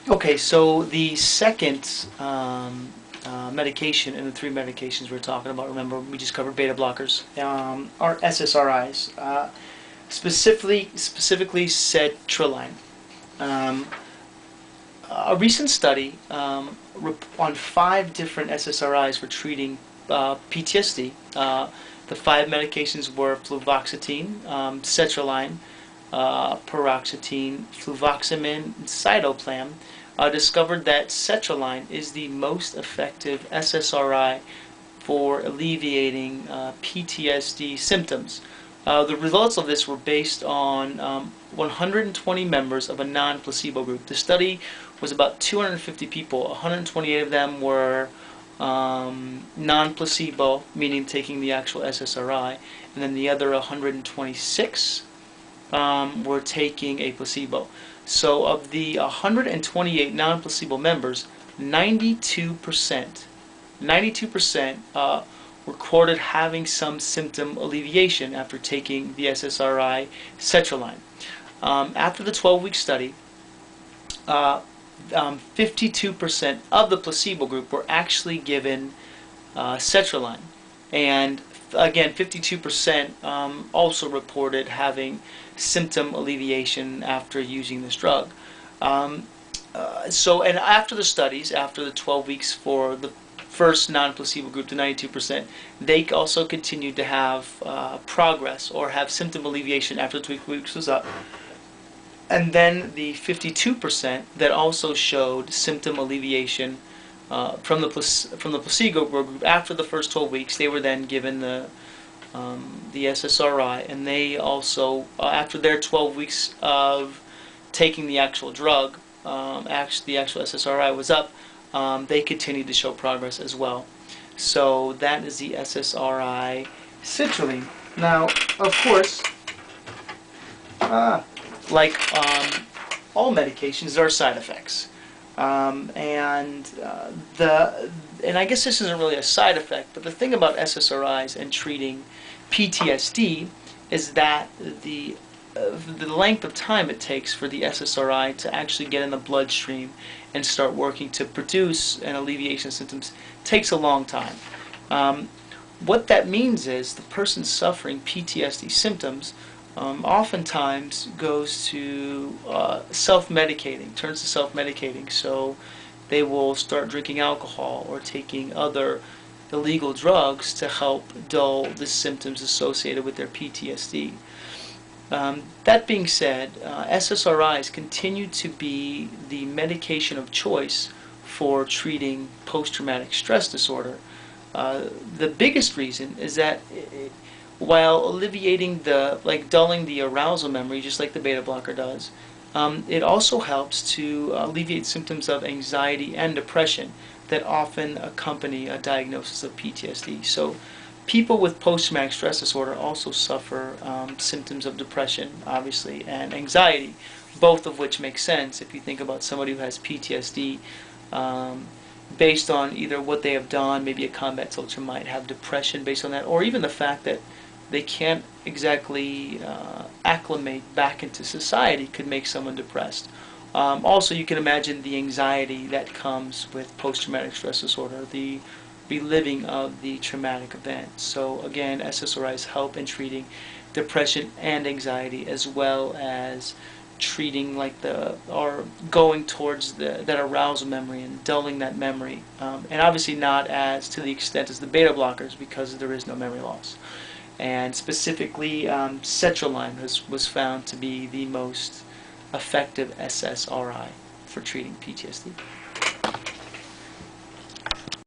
Okay, so the second medication in the three medications we're talking about, remember we just covered beta blockers, are SSRIs, specifically sertraline. Um, a recent study on five different SSRIs for treating PTSD. The five medications were fluvoxetine, sertraline, paroxetine, fluvoxamine, and cytoplam. Discovered that sertraline is the most effective SSRI for alleviating PTSD symptoms. The results of this were based on 120 members of a non-placebo group. The study was about 250 people. 128 of them were non-placebo, meaning taking the actual SSRI, and then the other 126 were taking a placebo. So of the 128 non-placebo members, 92% recorded having some symptom alleviation after taking the SSRI sertraline. After the 12-week study, 52% of the placebo group were actually given sertraline, and again, 52% also reported having symptom alleviation after using this drug. And after the studies, after the 12 weeks for the first non-placebo group, the 92%, they also continued to have progress or have symptom alleviation after the 12 weeks was up. And then the 52% that also showed symptom alleviation from the placebo group after the first 12 weeks, they were then given the SSRI, and they also after their 12 weeks of taking the actual drug, the actual SSRI was up, they continued to show progress as well. So that is the SSRI citrulline. Now, of course, like all medications, there are side effects. And I guess this isn't really a side effect, but the thing about SSRIs and treating PTSD is that the length of time it takes for the SSRI to actually get in the bloodstream and start working to produce an alleviation of symptoms takes a long time. What that means is the person suffering PTSD symptoms oftentimes goes to self-medicating, turns to self-medicating. So they will start drinking alcohol or taking other illegal drugs to help dull the symptoms associated with their PTSD. That being said, SSRIs continue to be the medication of choice for treating post-traumatic stress disorder. The biggest reason is that while alleviating dulling the arousal memory, just like the beta blocker does, it also helps to alleviate symptoms of anxiety and depression that often accompany a diagnosis of PTSD. So people with post-traumatic stress disorder also suffer symptoms of depression, obviously, and anxiety, both of which make sense if you think about somebody who has PTSD. Based on either what they have done, maybe a combat soldier might have depression based on that, or even the fact that they can't exactly acclimate back into society could make someone depressed. Also, you can imagine the anxiety that comes with post-traumatic stress disorder, the reliving of the traumatic event. So again, SSRIs help in treating depression and anxiety, as well as treating or going towards that arousal memory and dulling that memory, and obviously not as to the extent as the beta blockers, because there is no memory loss. And specifically, sertraline was found to be the most effective SSRI for treating PTSD.